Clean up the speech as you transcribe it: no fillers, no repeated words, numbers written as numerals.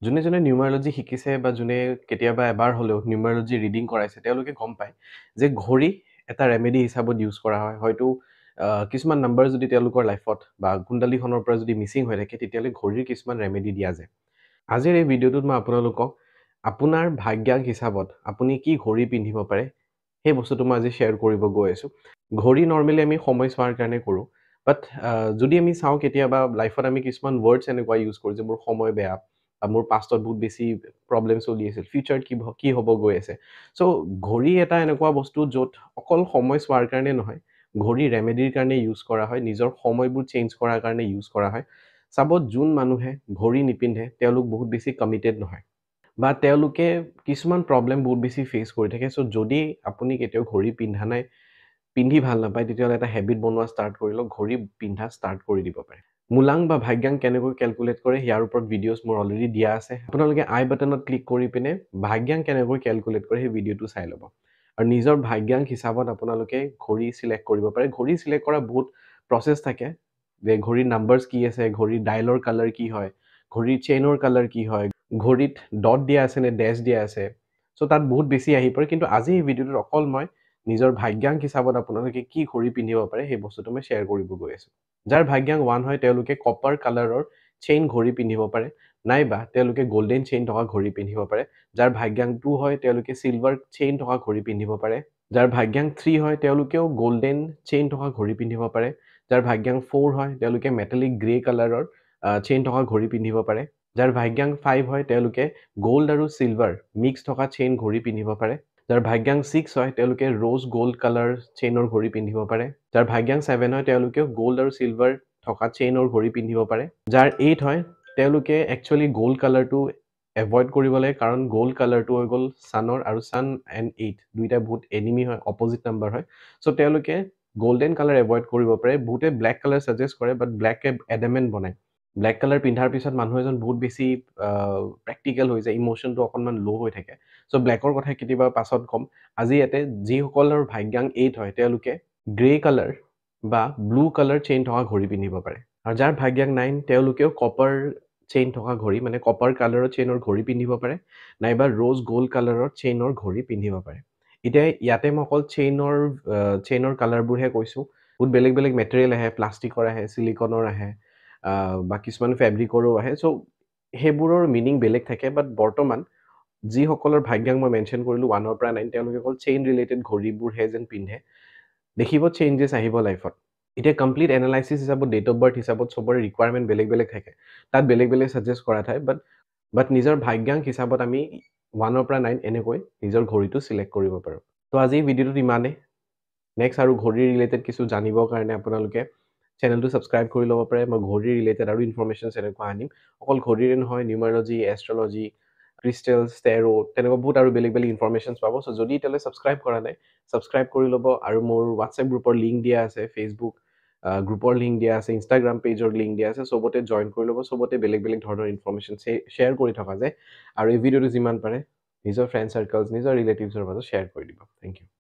যোনে যোনে নিউমাৰলজি শিকিছে বা যোনে কেতিয়াবা এবাৰ হ'লেও নিউমাৰলজি ৰিডিং কৰাইছে তেওঁলোকে গম পায় যে ঘড়ী এটা ৰেমেডি হিচাপত ইউজ কৰা হয় হয়তো কিছুমান নাম্বাৰ যদি তেওঁলোকৰ লাইফত বা কুণ্ডলীখনৰ পৰা যদি মিচিং হৈ থাকে তেতিয়াহ'লে ঘড়ীৰ কিছুমান ৰেমেডি দিয়া যায় আজিৰ এই ভিডিঅ'টোত মই আপোনালোকক আপোনাৰ ভাগ্যাংক হিচাপত আপুনি কি ঘড়ী পিন্ধিব পাৰে সেই বস্তুটো মই আজি শ্বেয়াৰ কৰিব গৈ আছোঁ ঘড়ী নৰ্মেলি আমি সময় চোৱাৰ কাৰণে কৰোঁ বাট যদি আমি চাওঁ কেতিয়াবা লাইফত আমি কিছুমান ৱৰ্ডছ এনেকুৱা ইউজ কৰোঁ যে মোৰ সময় বেয়া বা মোৰ পাষ্টত বহুত বেছি প্ৰব্লেম চলি আছিল ফিউচাৰত কি হ'ব গৈ আছে চ' ঘড়ী এটা এনেকুৱা বস্তু য'ত অকল সময় চোৱাৰ কাৰণে নহয় ঘড়ী ৰেমেডিৰ কাৰণে ইউজ কৰা হয় নিজৰ সময়বোৰ চেঞ্জ কৰাৰ কাৰণে ইউজ কৰা হয় চাব যোন মানুহে ঘড়ী নিপিন্ধে তেওঁলোক বহুত বেছি কমিটেড নহয় বা তেওঁলোকে কিছুমান প্ৰব্লেম বহুত বেছি ফেচ কৰি থাকে চ' যদি আপুনি কেতিয়াও ঘড়ী পিন্ধা নাই পিন্ধি ভাল নাপায় তেতিয়াহ'লে এটা হেবিট বনোৱা ষ্টাৰ্ট কৰি লওক ঘড়ী পিন্ধা ষ্টাৰ্ট কৰি দিব পাৰে মূলাং বা ভাগ্যাংক কেনেকৈ কেলকুলেট কৰে ইয়াৰ ওপৰত ভিডিঅ'ছ মোৰ অলৰেডি দিয়া আছে আপোনালোকে আই বাটনত ক্লিক কৰি পিনে ভাগ্যাংক কেনেকৈ কেলকুলেট কৰে সেই ভিডিঅ'টো চাই ল'ব আৰু নিজৰ ভাগ্যাংক হিচাপত আপোনালোকে ঘড়ী চিলেক্ট কৰিব পাৰে ঘড়ী চিলেক্ট কৰা বহুত প্ৰচেছ থাকে যে ঘড়ীৰ নাম্বাৰ্ছ কি আছে ঘড়ীৰ ডাইলৰ কালাৰ কি হয় ঘড়ীৰ চেইনৰ কালাৰ কি হয় ঘড়ীত ডট দিয়া আছে নে ডেছ দিয়া আছে চ' তাত বহুত বেছি আহি পৰে কিন্তু আজি এই ভিডিঅ'টোত অকল মই নিজৰ ভাগ্যাংক হিচাপত আপোনালোকে কি ঘড়ী পিন্ধিব পাৰে সেই বস্তুটো মই শ্বেয়াৰ কৰিব গৈ আছোঁ যাৰ ভাগ্যাংক 1 হয় তেওঁলোকে কপাৰ কালাৰৰ চেইন ঘড়ী পিন্ধিব পাৰে নাইবা তেওঁলোকে গোল্ডেন চেইন থকা ঘড়ী পিন্ধিব পাৰে যাৰ ভাগ্যাংক 2 হয় তেওঁলোকে সিলভাৰ চেইন থকা ঘড়ী পিন্ধিব পাৰে যাৰ ভাগ্যাংক 3 হয় তেওঁলোকেও গোল্ডেন চেইন থকা ঘড়ী পিন্ধিব পাৰে যাৰ ভাগ্যাংক 4 হয় তেওঁলোকে মেটালিক গ্ৰে কালাৰৰ চেইন থকা ঘড়ী পিন্ধিব পাৰে যাৰ ভাগ্যাংক 5 হয় তেওঁলোকে গোল্ড আৰু সিলভাৰ মিক্স থকা চেইন ঘড়ী পিন্ধিব পাৰে যাৰ ভাগ্যাংক 6 হয় তেওঁলোকে ৰ'জ গোল্ড কালাৰ চেইনৰ ঘড়ী পিন্ধিব পাৰে যাৰ ভাগ্যাংক 7 হয় তেওঁলোকেও গোল্ড আৰু সিলভাৰ থকা চেইনৰ ঘড়ী পিন্ধিব পাৰে যাৰ 8 হয় তেওঁলোকে একচুৱেলি গোল্ড কালাৰটো এভইড কৰিব লাগে কাৰণ গোল্ড কালাৰটো হৈ গ'ল ছানৰ আৰু ছান এণ্ড 8 দুইটা বহুত এনিমি হয় অপজিট নাম্বাৰ হয় চ' তেওঁলোকে গোল্ডেন কালাৰ এভইড কৰিব পাৰে বহুতে ব্লেক কালাৰ ছাজেষ্ট কৰে বাট ব্লেকে এডামেণ্ট বনায় ব্লেক কালাৰ পিন্ধাৰ পিছত মানুহ এজন বহুত বেছি প্ৰেক্টিকেল হৈ যায় ইম'শ্যনটো অকণমান ল' হৈ থাকে চ' ব্লেকৰ কথা কেতিয়াবা পাছত ক'ম আজি ইয়াতে যিসকলৰ ভাগ্যাংক 8 হয় তেওঁলোকে গ্ৰে কালাৰ বা ব্লু কালাৰ চেইন থকা ঘড়ী পিন্ধিব পাৰে আৰু যাৰ ভাগ্যাংক 9 তেওঁলোকেও কপাৰ চেইন থকা ঘড়ী মানে কপাৰ কালাৰৰ চেইনৰ ঘড়ী পিন্ধিব পাৰে নাইবা ৰ'জ গোল্ড কালাৰৰ চেইনৰ ঘড়ী পিন্ধিব পাৰে এতিয়া ইয়াতে মই অকল চেইনৰ কালাৰবোৰহে কৈছোঁ বহুত বেলেগ বেলেগ মেটেৰিয়েল আহে প্লাষ্টিকৰ আহে চিলিকনৰ আহে বা কিছুমান ফেব্ৰিকৰো আহে চ' সেইবোৰৰ মিনিং বেলেগ থাকে বাট বৰ্তমান যিসকলৰ ভাগ্যাংক মই মেনশ্যন কৰিলোঁ 1 পৰা 9 তেওঁলোকে অকল চেইন ৰিলেটেড ঘড়ীবোৰহে যেন পিন্ধে দেখিব চেঞ্জেছ আহিব লাইফত এতিয়া কমপ্লিট এনালাইচিছ হিচাপত ডেট অফ বাৰ্থ হিচাপত চবৰে ৰিকুৱাৰমেণ্ট বেলেগ বেলেগ থাকে তাত বেলেগ বেলেগ ছাজেষ্ট কৰা ঠাই বাট নিজৰ ভাগ্যাংক হিচাপত আমি 1 পৰা 9 এনেকৈ নিজৰ ঘড়ীটো চিলেক্ট কৰিব পাৰোঁ তো আজি ভিডিঅ'টোত ইমানেই নেক্সট আৰু ঘড়ী ৰিলেটেড কিছু জানিবৰ কাৰণে আপোনালোকে চেনেলটো ছাবস্ক্ৰাইব কৰি ল'ব পাৰে মই ঘড়ী ৰিলেটেড আৰু ইনফৰমেশ্যনছ এনেকুৱা আনিম অকল ঘড়ীৰে নহয় নিউমাৰলজি এষ্ট্ৰলজি ক্ৰিষ্টেলছ টেৰো তেনেকুৱা বহুত আৰু বেলেগ বেলেগ ইনফৰমেশ্যনছ পাব চ' যদি এতিয়ালৈ ছাবস্ক্ৰাইব কৰা নাই ছাবস্ক্ৰাইব কৰি ল'ব আৰু মোৰ হোৱাটছএপ গ্ৰুপৰ লিংক দিয়া আছে ফেচবুক গ্ৰুপৰ লিংক দিয়া আছে ইনষ্টাগ্ৰাম পেজৰ লিংক দিয়া আছে চবতে জইন কৰি ল'ব চবতে বেলেগ বেলেগ ধৰণৰ ইনফৰমেশ্যন শ্বেয়াৰ কৰি থকা যায় আৰু এই ভিডিঅ'টো যিমান পাৰে নিজৰ ফ্ৰেণ্ড চাৰ্কলছ নিজৰ ৰিলেটিভছৰ মাজত শ্বেয়াৰ কৰি দিব থেংক ইউ